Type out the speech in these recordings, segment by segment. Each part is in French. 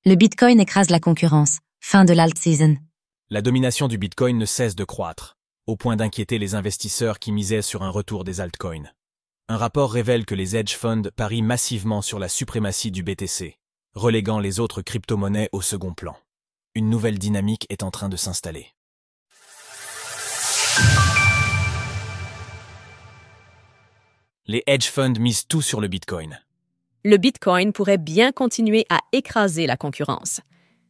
Le Bitcoin écrase la concurrence. Fin de l'alt season. La domination du Bitcoin ne cesse de croître, au point d'inquiéter les investisseurs qui misaient sur un retour des altcoins. Un rapport révèle que les hedge funds parient massivement sur la suprématie du BTC, reléguant les autres crypto-monnaies au second plan. Une nouvelle dynamique est en train de s'installer. Les hedge funds misent tout sur le Bitcoin. Le Bitcoin pourrait bien continuer à écraser la concurrence.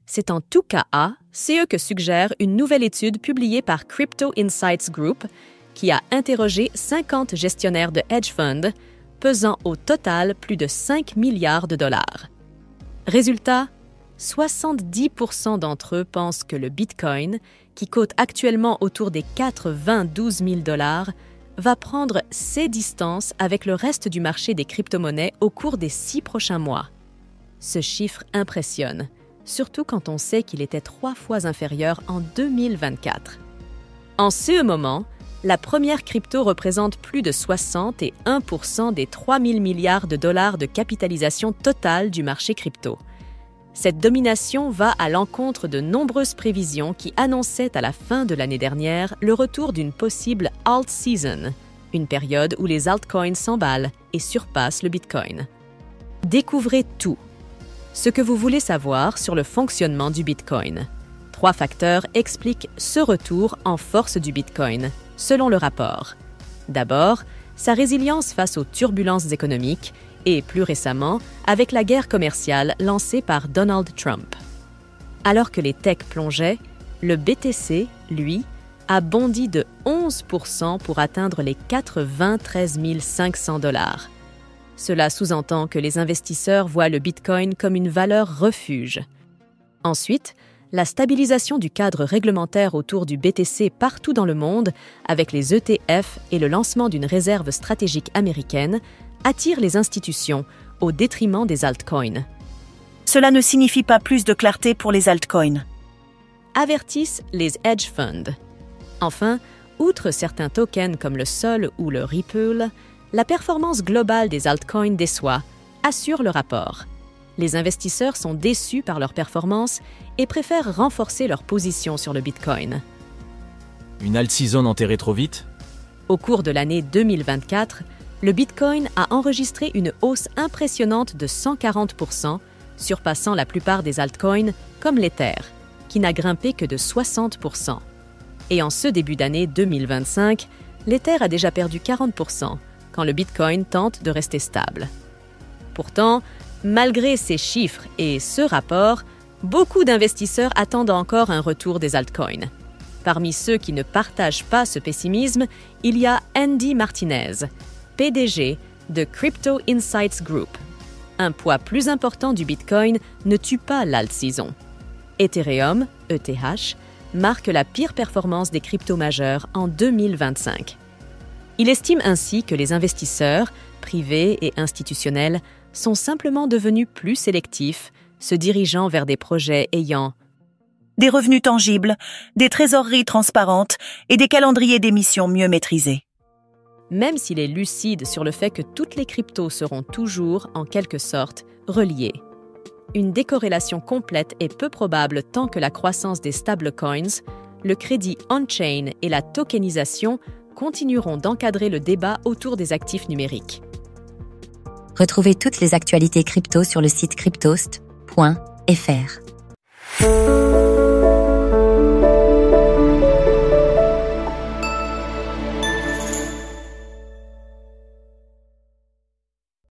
C'est en tout cas ce que suggère une nouvelle étude publiée par Crypto Insights Group qui a interrogé 50 gestionnaires de hedge funds pesant au total plus de 5 milliards de dollars. Résultat, 70% d'entre eux pensent que le Bitcoin, qui cote actuellement autour des 92 000 $, va prendre ses distances avec le reste du marché des crypto-monnaies au cours des 6 prochains mois. Ce chiffre impressionne, surtout quand on sait qu'il était 3 fois inférieur en 2024. En ce moment, la première crypto représente plus de 61% des 3 000 milliards de dollars de capitalisation totale du marché crypto. Cette domination va à l'encontre de nombreuses prévisions qui annonçaient à la fin de l'année dernière le retour d'une possible alt season, une période où les altcoins s'emballent et surpassent le Bitcoin. Découvrez tout. Ce que vous voulez savoir sur le fonctionnement du Bitcoin. 3 facteurs expliquent ce retour en force du Bitcoin, selon le rapport. D'abord, sa résilience face aux turbulences économiques et, plus récemment, avec la guerre commerciale lancée par Donald Trump. Alors que les techs plongeaient, le BTC, lui, a bondi de 11% pour atteindre les 93 500 $. Cela sous-entend que les investisseurs voient le Bitcoin comme une valeur refuge. Ensuite, la stabilisation du cadre réglementaire autour du BTC partout dans le monde, avec les ETF et le lancement d'une réserve stratégique américaine, attire les institutions au détriment des altcoins. Cela ne signifie pas plus de clarté pour les altcoins. Avertissent les hedge funds. Enfin, outre certains tokens comme le Sol ou le Ripple, la performance globale des altcoins déçoit, assure le rapport. Les investisseurs sont déçus par leur performance et préfèrent renforcer leur position sur le Bitcoin. Une alt season enterrée trop vite? Au cours de l'année 2024, le Bitcoin a enregistré une hausse impressionnante de 140%, surpassant la plupart des altcoins comme l'Ether, qui n'a grimpé que de 60%. Et en ce début d'année 2025, l'Ether a déjà perdu 40%, quand le Bitcoin tente de rester stable. Pourtant, malgré ces chiffres et ce rapport, beaucoup d'investisseurs attendent encore un retour des altcoins. Parmi ceux qui ne partagent pas ce pessimisme, il y a Andy Martinez, PDG de Crypto Insights Group. Un poids plus important du Bitcoin ne tue pas l'alt-season. Ethereum, ETH, marque la pire performance des cryptos majeurs en 2025. Il estime ainsi que les investisseurs, privés et institutionnels, sont simplement devenus plus sélectifs, se dirigeant vers des projets ayant des revenus tangibles, des trésoreries transparentes et des calendriers d'émissions mieux maîtrisés. Même s'il est lucide sur le fait que toutes les cryptos seront toujours, en quelque sorte, reliées. Une décorrélation complète est peu probable tant que la croissance des stablecoins, le crédit on-chain et la tokenisation continueront d'encadrer le débat autour des actifs numériques. Retrouvez toutes les actualités crypto sur le site cryptost.fr.